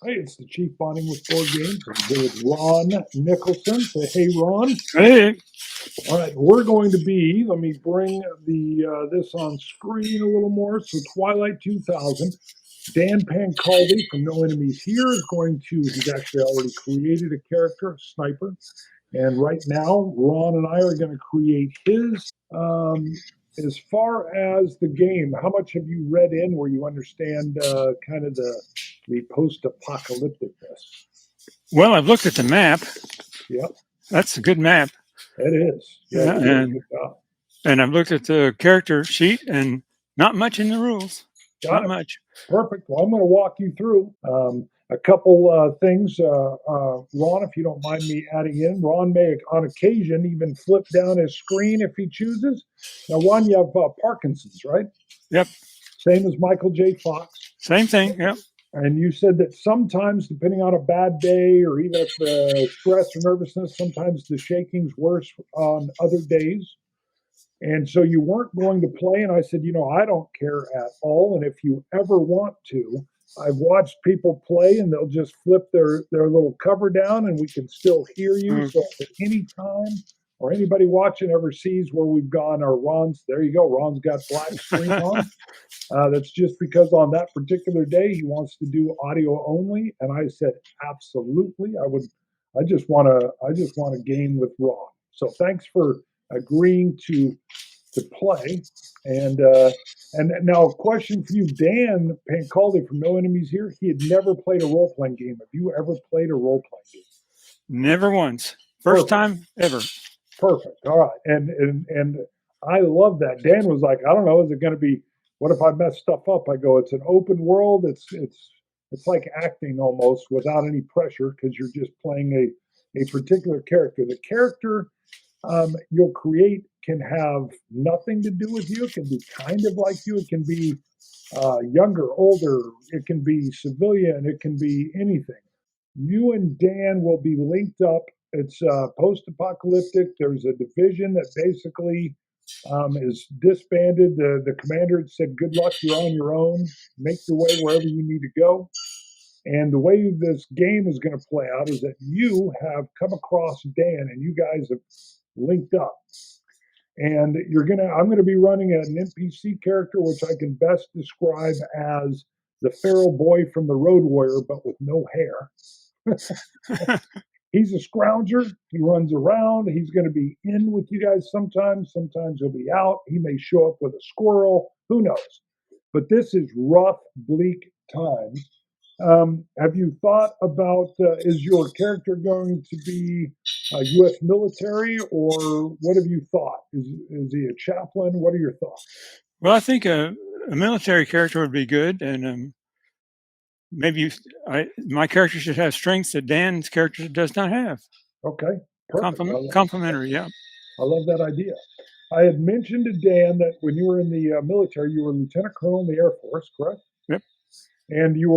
Hey, it's the Chief Bonding with Board Games. I'm here with Ron Nicholson. Say, hey, Ron. Hey. All right, we're going to be, let me bring this on screen a little more. So Twilight 2000, Dan Pancaldi from No Enemies Here is going to, he's actually already created a character, a sniper. And right now, Ron and I are going to create his. As far as the game, how much have you read in where you understand kind of the post-apocalypticness? Well, I've looked at the map. Yep, That's a good map. it is. Yeah, you did a good job. And I've looked at the character sheet, and not much in the rules. Not much. Perfect. Well, I'm going to walk you through a couple things. Ron, if you don't mind me adding in, Ron may, on occasion, even flip down his screen if he chooses. Now, Ron, you have Parkinson's, right? Yep. Same as Michael J. Fox. Same thing, yep. And you said that sometimes, depending on a bad day or even if the stress or nervousness, sometimes the shaking's worse on other days. And so you weren't going to play. And I said, I don't care at all. And if you ever want to, I've watched people play and they'll just flip their little cover down and we can still hear you. Mm-hmm. So at any time or anybody watching ever sees where we've gone, or Ron's, there you go. Ron's got black screen on. That's just because on that particular day he wants to do audio only. And I said, absolutely. I just want to game with Ron. So thanks for agreeing to play. And now a question for you, Dan Pancaldi from No Enemies Here. He had never played a role-playing game. Have you ever played a role-playing game? Never once. First time ever. Perfect. All right. And I love that. Dan was like, I don't know, is it going to be, what if I mess stuff up? I go, it's an open world. It's like acting almost without any pressure because you're just playing a particular character. The character you'll create can have nothing to do with you. It can be kind of like you. It can be younger, older. It can be civilian. It can be anything. You and Dan will be linked up. It's post-apocalyptic. There's a division that basically is disbanded. The commander said, good luck, you're on your own. Make your way wherever you need to go. And the way this game is going to play out is that you have come across Dan and you guys have linked up. And I'm going to be running an NPC character, which I can best describe as the feral boy from the Road Warrior, but with no hair. He's a scrounger. He runs around. He's going to be in with you guys sometimes. Sometimes he'll be out. He may show up with a squirrel. Who knows? But this is rough, bleak times. Have you thought about, is your character going to be U.S. military, or what have you thought? Is he a chaplain? What are your thoughts? Well, I think a military character would be good, and maybe my character should have strengths that Dan's character does not have. Okay, perfect. Complementary, yeah. I love that idea. I had mentioned to Dan that when you were in the military, you were lieutenant colonel in the Air Force, correct? Yep. And you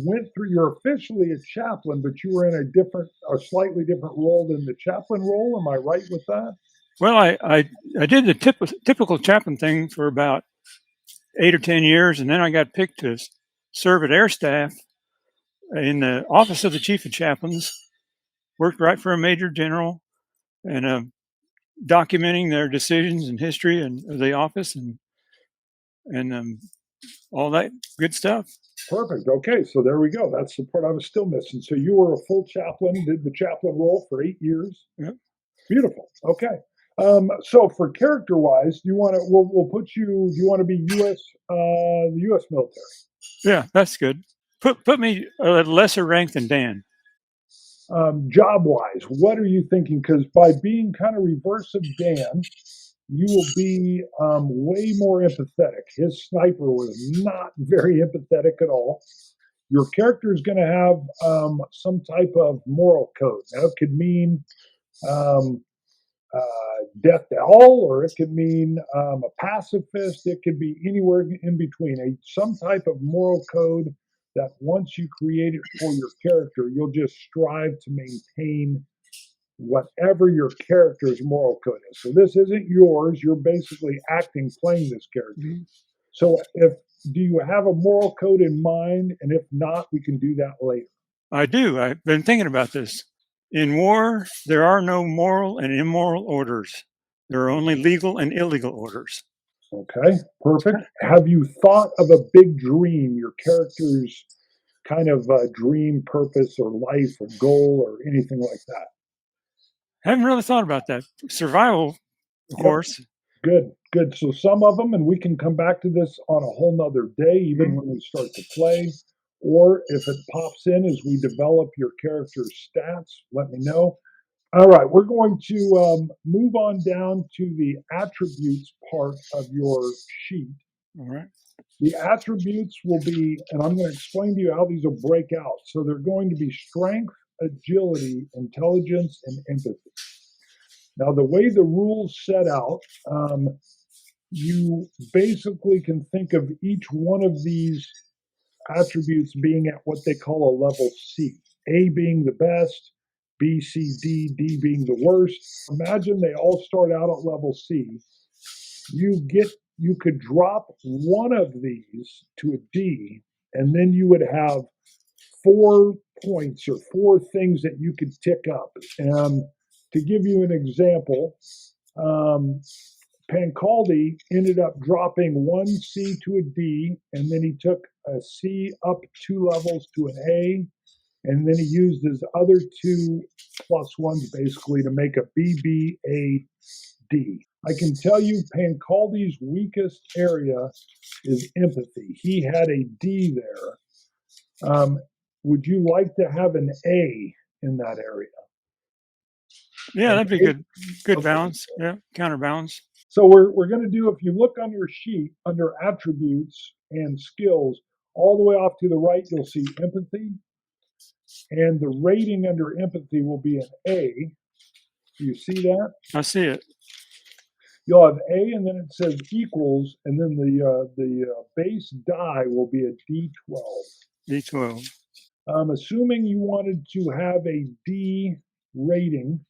went through. You're officially a chaplain, but you were in a slightly different role than the chaplain role. Am I right with that? Well, I did the typical chaplain thing for about 8 or 10 years, and then I got picked to serve at Air Staff in the office of the chief of chaplains. Worked right for a major general, and documenting their decisions and history and of the office and all that good stuff. Perfect. Okay, so there we go. That's the part I was still missing. So you were a full chaplain, did the chaplain role for 8 years. Yep. Beautiful. Okay. So for character-wise, do you want to? We'll put you. Do you want to be the U.S. military? Yeah, that's good. Put me at a lesser rank than Dan. Job-wise, what are you thinking? Because by being kind of reverse of Dan, you will be way more empathetic. His sniper was not very empathetic at all. Your character is going to have some type of moral code. Now, it could mean death to all, or it could mean a pacifist. It could be anywhere in between. Some type of moral code that once you create it for your character, you'll just strive to maintain whatever your character's moral code is. So this isn't yours. You're basically playing this character. Mm-hmm. So do you have a moral code in mind? And if not, we can do that later. I do. I've been thinking about this. In war, there are no moral and immoral orders. There are only legal and illegal orders. Okay, perfect. Have you thought of a big dream, your character's kind of dream, purpose, or life, or goal, or anything like that? Haven't really thought about that. Survival, of Yep. course. Good, good. So some of them, and we can come back to this on a whole nother day, even when we start to play, or if it pops in as we develop your character's stats, let me know. All right, we're going to move on down to the attributes part of your sheet. All right. The attributes will be, and I'm going to explain to you how these will break out. So they're going to be strength, agility, intelligence, and empathy. Now, the way the rules set out, you basically can think of each one of these attributes being at what they call a level C. A being the best, B, C, D being the worst. Imagine they all start out at level C. You could drop one of these to a D, and then you would have 4 points or 4 things that you could tick up. And to give you an example, Pancaldi ended up dropping 1 C to a D, and then he took a C up 2 levels to an A, and then he used his other 2 plus ones basically to make a B, B, A, D. I can tell you Pancaldi's weakest area is empathy. He had a D there. Would you like to have an A in that area? Yeah, that'd be good. Good Okay. balance. Yeah, counterbalance. So we're going to do, if you look on your sheet under attributes and skills, all the way off to the right, you'll see empathy. And the rating under empathy will be an A. Do you see that? I see it. You'll have A, and then it says equals, and then the base die will be a D12. D12. Assuming you wanted to have a D rating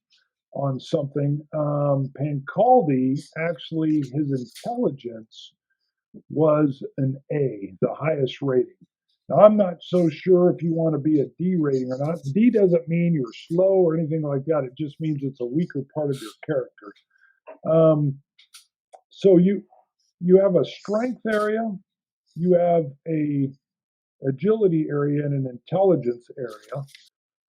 on something, Pancaldi, actually, his intelligence was an A, the highest rating. Now, I'm not so sure if you want to be a D rating or not. D doesn't mean you're slow or anything like that. It just means it's a weaker part of your character. So you have a strength area, you have a agility area, and an intelligence area.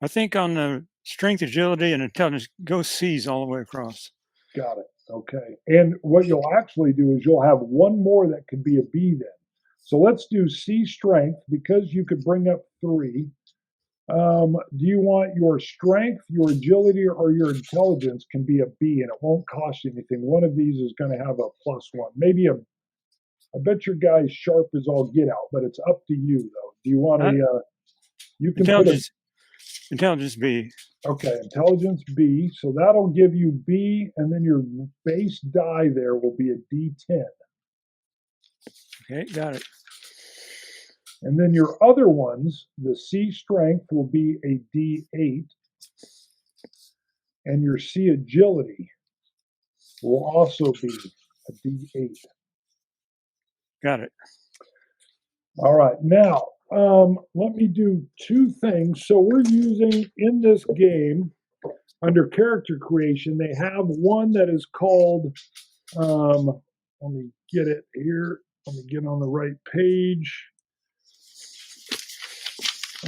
I think on the strength, agility, and intelligence, go C's all the way across. Got it. Okay. And what you'll actually do is you'll have one more that could be a B then. So let's do C strength because you could bring up 3. Do you want your strength, your agility, or your intelligence can be a B, and it won't cost you anything. One of these is going to have a +1. Maybe I bet your guy's sharp as all get out, but it's up to you though. Do you want to? You can intelligence. Intelligence B. Okay, intelligence B. So that'll give you B, and then your base die there will be a D10. Okay, got it. And then your other ones, the C strength will be a D8, and your C agility will also be a D8. Got it. All right, now let me do 2 things. So we're using in this game under character creation, they have one that is called, let me get it here. Let me get on the right page.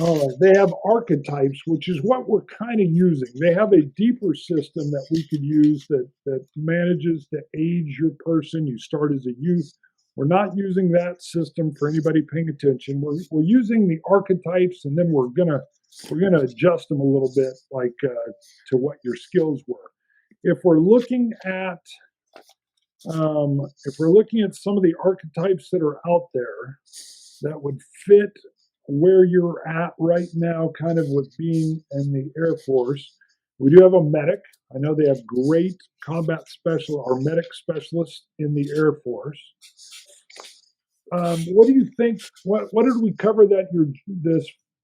All right, they have archetypes, which is what we're kind of using. They have a deeper system that we could use that manages to age your person. You start as a youth. We're not using that system for anybody paying attention. We're using the archetypes, and then we're gonna adjust them a little bit, like to what your skills were. If we're looking at some of the archetypes that are out there that would fit where you're at right now, kind of with being in the Air Force, we do have a medic. I know they have great combat special or medic specialists in the Air Force. What do you think? What did we cover that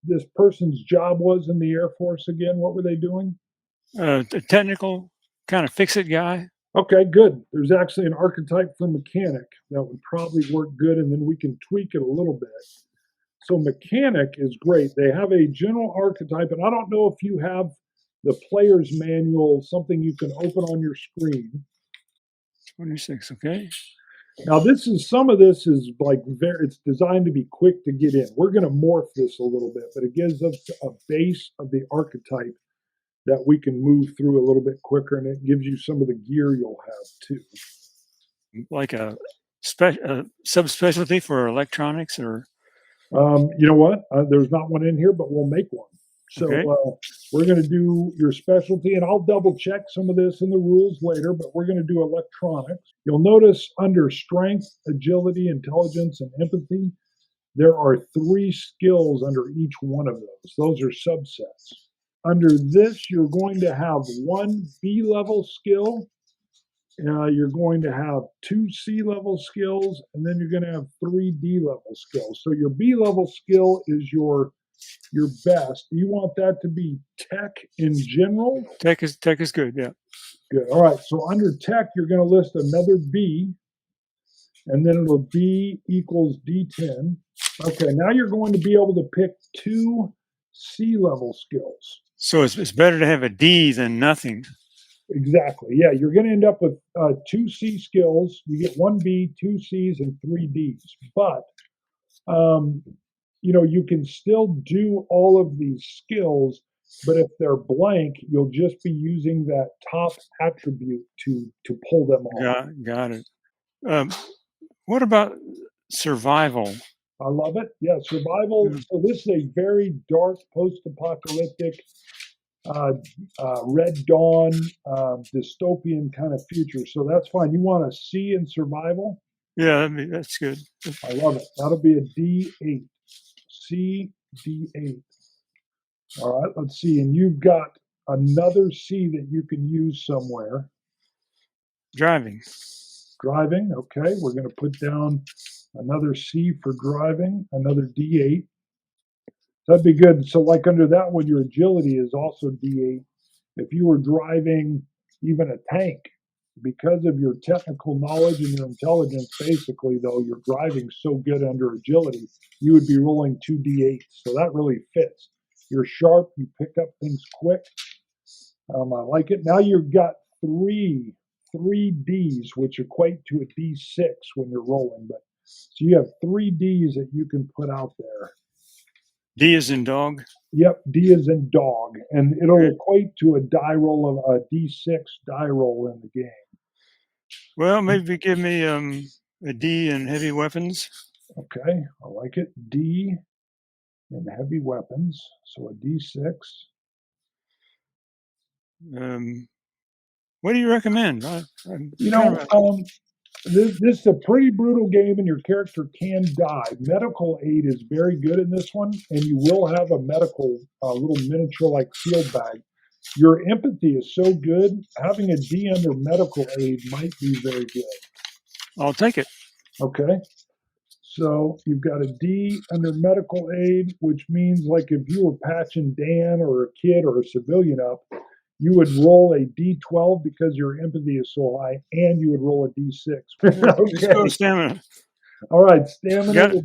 this person's job was in the Air Force again? What were they doing? The technical kind of fix-it guy. Okay, good. There's actually an archetype for mechanic that would probably work good, and then we can tweak it a little bit. So mechanic is great. They have a general archetype, and I don't know if you have the player's manual, something you can open on your screen. 26. Okay. Now, some of this is like it's designed to be quick to get in. We're going to morph this a little bit, but it gives us a base of the archetype that we can move through a little bit quicker, and it gives you some of the gear you'll have too. Like a subspecialty for electronics, or You know what? There's not one in here, but we'll make one. So okay. We're going to do your specialty, and I'll double check some of this in the rules later, but we're going to do electronics. You'll notice under strength, agility, intelligence, and empathy, there are 3 skills under each one of those. Those are subsets. Under this, you're going to have 1 B-level skill. You're going to have 2 C-level skills, and then you're going to have 3 D-level skills. So your B-level skill is your best. Do you want that to be tech in general? Tech is good. Yeah. Good. All right. So under tech, you're going to list another B, and then it'll B equals D10. Okay. Now you're going to be able to pick 2 C-level skills. So it's better to have a D than nothing. Exactly. Yeah, you're going to end up with 2 C skills. You get 1 B, 2 C's, and 3 D's. But you can still do all of these skills, but if they're blank, you'll just be using that top attribute to pull them off. Got it. What about survival? I love it. Yeah, survival. So this is a very dark post-apocalyptic Red Dawn, dystopian kind of future. So that's fine. You want a C in survival? Yeah, that's good. I love it. That'll be a D8. C, D8. All right, let's see. And you've got another C that you can use somewhere. Driving. Driving. Okay, we're going to put down another C for driving, another D8. That'd be good. So like under that one, your agility is also D8. If you were driving even a tank, because of your technical knowledge and your intelligence, basically, though, you're driving so good under agility, you would be rolling 2 D8s. So that really fits. You're sharp. You pick up things quick. I like it. Now you've got three Ds, which equate to a D6 when you're rolling. But so you have 3 Ds that you can put out there. D is in dog? Yep, D is in dog. And it'll equate to a die roll of a D6 die roll in the game. Well, maybe give me a D in heavy weapons. Okay, I like it. D in heavy weapons. So a D6. What do you recommend? This is a pretty brutal game, and your character can die. Medical aid is very good in this one, and you will have a medical little miniature like field bag. Your empathy is so good, having a D under medical aid might be very good. I'll take it. Okay. So you've got a D under medical aid, which means like if you were patching Dan or a kid or a civilian up, you would roll a D12 because your empathy is so high, and you would roll a D6. Let's go to stamina. All right, stamina.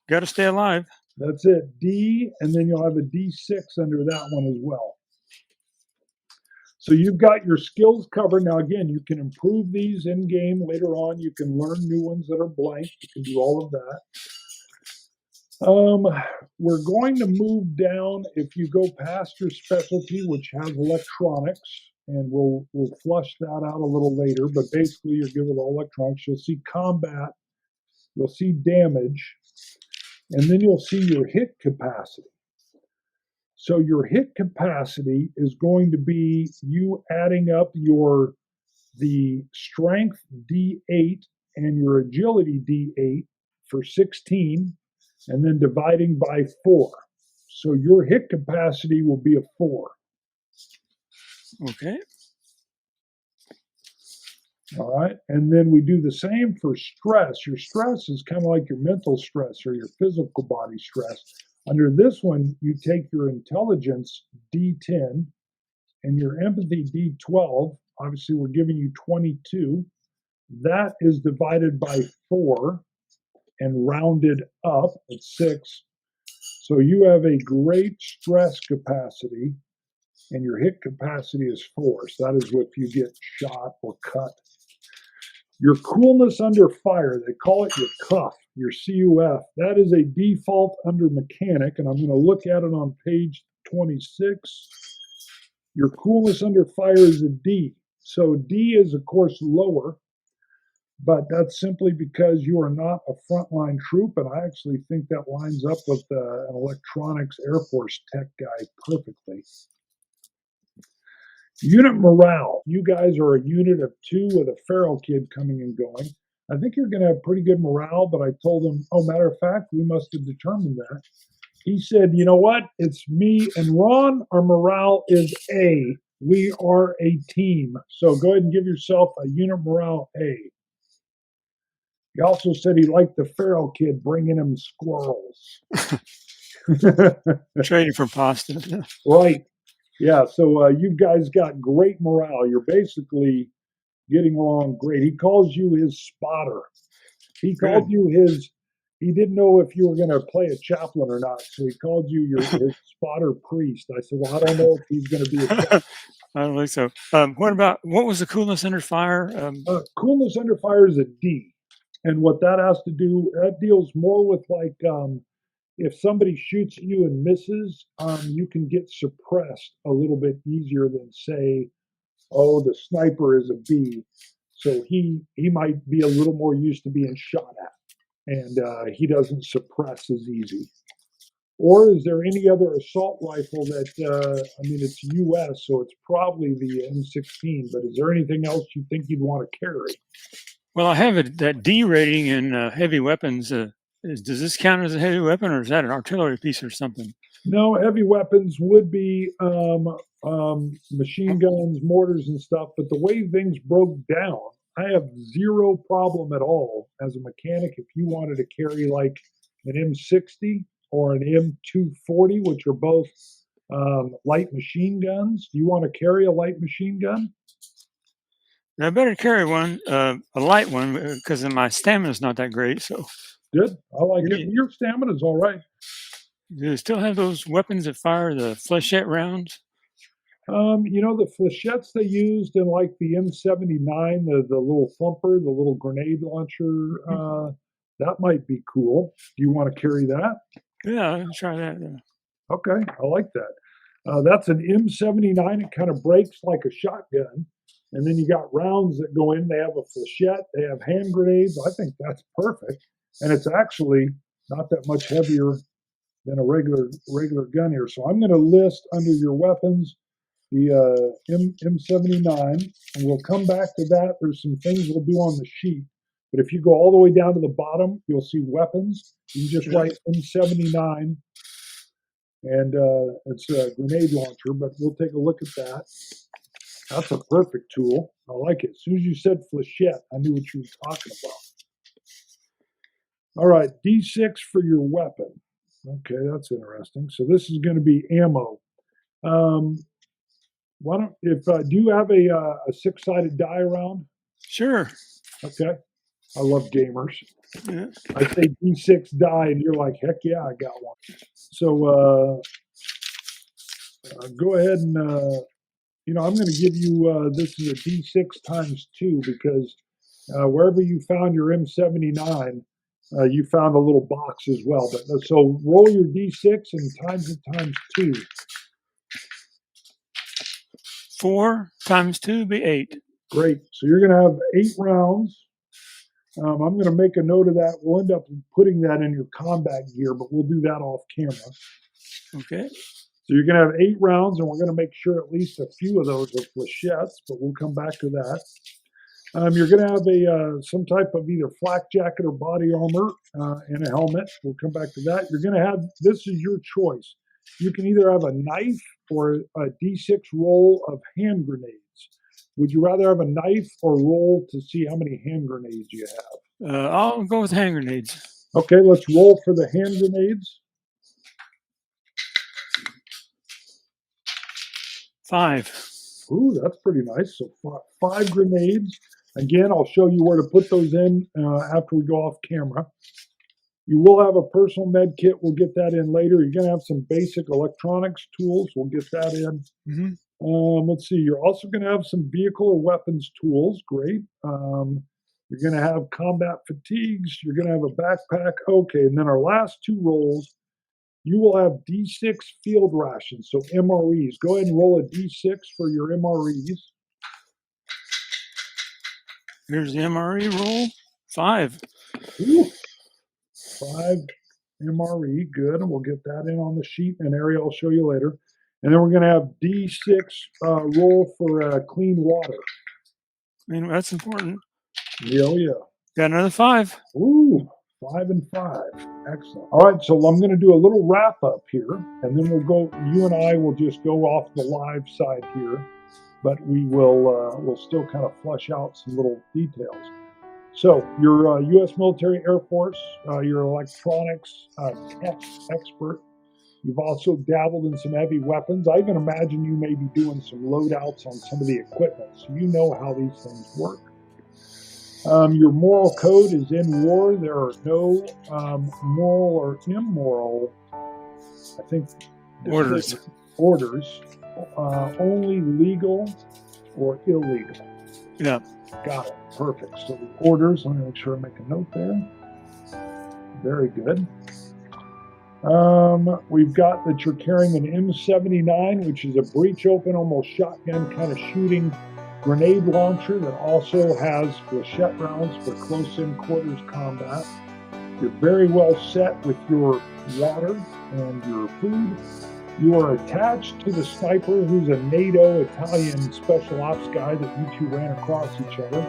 Got to stay alive. That's it. D, and then you'll have a D6 under that one as well. So you've got your skills covered. Now, again, you can improve these in game later on. You can learn new ones that are blank. You can do all of that. We're going to move down. If you go past your specialty, which has electronics, and we'll flush that out a little later, but basically you're good with all electronics. You'll see combat, you'll see damage, and then you'll see your hit capacity. So your hit capacity is going to be you adding up the strength D8 and your agility D8 for 16, and then dividing by 4. So your hit capacity will be a 4. Okay. All right. And then we do the same for stress. Your stress is kind of like your mental stress or your physical body stress. Under this one, you take your intelligence D10 and your empathy D12 obviously we're giving you 22. That is divided by 4 and rounded up at 6. So you have a great stress capacity, and your hit capacity is 4. So that is if you get shot or cut. Your coolness under fire, they call it your cuff, your CUF. That is a default under mechanic, and I'm going to look at it on page 26. Your coolness under fire is a D. So D is, of course, lower, but that's simply because you are not a frontline troop, and I actually think that lines up with an electronics Air Force tech guy perfectly. Unit morale. You guys are a unit of 2 with a feral kid coming and going. I think you're going to have pretty good morale, but I told him, oh, matter of fact, we must have determined that. He said, you know what? It's me and Ron. Our morale is A. We are a team. So go ahead and give yourself a unit morale A. He also said he liked the feral kid bringing him squirrels. Trading for pasta. Right. Yeah, so you guys got great morale. You're basically getting along great. He calls you his spotter. He called you his, he didn't know if you were going to play a chaplain or not, so he called you his spotter priest. I said, well, I don't know if he's going to be a chaplain. I don't think so. What was the coolness under fire? Coolness under fire is a D. And what that has to do, that deals more with like, if somebody shoots at you and misses, you can get suppressed a little bit easier than say, oh, the sniper is a B. So he might be a little more used to being shot at, and he doesn't suppress as easy. Or is there any other assault rifle that, it's US, so it's probably the M16, but is there anything else you think you'd want to carry? Well, I have that D rating in heavy weapons. Does this count as a heavy weapon, or is that an artillery piece or something? No, heavy weapons would be machine guns, mortars, and stuff. But the way things broke down, I have zero problem at all as a mechanic if you wanted to carry like an M60 or an M240, which are both light machine guns. Do you want to carry a light machine gun? I better carry one, a light one, because my stamina is not that great. So good. I like it. Your stamina is all right. Do they still have those weapons that fire the flechette rounds? The flechettes they used in like the M79, the little Thumper, the little grenade launcher, that might be cool. Do you want to carry that? Yeah, I'll try that. Yeah. Okay, I like that. That's an M79. It kind of breaks like a shotgun. And then you got rounds that go in. They have a flechette. They have hand grenades. I think that's perfect. And it's actually not that much heavier than a regular gun here. So I'm going to list under your weapons the M79, and we'll come back to that. There's some things we'll do on the sheet. But if you go all the way down to the bottom, you'll see weapons. You can just write M79, and it's a grenade launcher, but we'll take a look at that. That's a perfect tool. I like it. As soon as you said flechette, I knew what you were talking about. All right, D6 for your weapon. Okay, that's interesting. So this is going to be ammo. Do you have a 6-sided die around? Sure. Okay. I love gamers. Yeah. I say D6 die, and you're like, heck yeah, I got one. So go ahead and I'm going to give you this is a D6 times 2 because wherever you found your M79, you found a little box as well. But so roll your D6 and times it times 2. 4 times 2 would be 8. Great. So you're going to have 8 rounds. I'm going to make a note of that. We'll end up putting that in your combat gear, but we'll do that off camera. Okay. So you're going to have 8 rounds, and we're going to make sure at least a few of those are flechettes, but we'll come back to that. You're going to have some type of either flak jacket or body armor and a helmet. We'll come back to that. You're going to have, this is your choice. You can either have a knife or a D6 roll of hand grenades. Would you rather have a knife or roll to see how many hand grenades you have? I'll go with hand grenades. Okay, let's roll for the hand grenades. 5. Ooh, that's pretty nice. So 5 grenades. Again, I'll show you where to put those in after we go off camera. You will have a personal med kit. We'll get that in later. You're going to have some basic electronics tools. We'll get that in. Mm-hmm. Let's see. You're also going to have some vehicle or weapons tools. Great. You're going to have combat fatigues. You're going to have a backpack. Okay. And then our last 2 rolls, you will have D6 field rations. So MREs. Go ahead and roll a D6 for your MREs. Here's the MRE roll. 5. Ooh, 5 MRE. Good. And we'll get that in on the sheet. And area I'll show you later. And then we're going to have D6 roll for clean water. I mean, that's important. Yeah, yeah. Got another 5. Ooh, 5 and 5. Excellent. All right, so I'm going to do a little wrap up here, and then we'll go. You and I will just go off the live side here, but we'll still kind of flush out some little details. So your U.S. military Air Force, your electronics tech expert. You've also dabbled in some heavy weapons. I even imagine you may be doing some loadouts on some of the equipment, so you know how these things work. Your moral code is in war. There are no moral or immoral, I think, Orders. Only legal or illegal. Yeah. Got it. Perfect. So the orders, let me make sure I make a note there. Very good. We've got that you're carrying an M79, which is a breech open, almost shotgun kind of shooting grenade launcher that also has flechette rounds for close-in quarters combat. You're very well set with your water and your food. You are attached to the sniper, who's a NATO Italian special ops guy that you two ran across each other.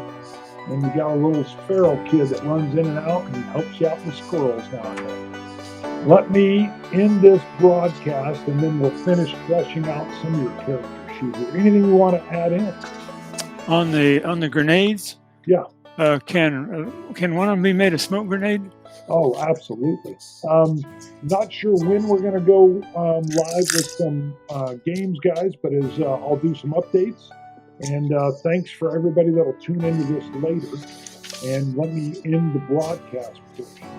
And you got a little sparrow kid that runs in and out and helps you out with squirrels nowadays. Let me end this broadcast, and then we'll finish fleshing out some of your character sheet. Is there anything you want to add in? On the grenades? Yeah. Can one of them be made a smoke grenade? Oh, absolutely. Not sure when we're going to go live with some games, guys, but as I'll do some updates. And thanks for everybody that'll tune into this later. And let me end the broadcast portion.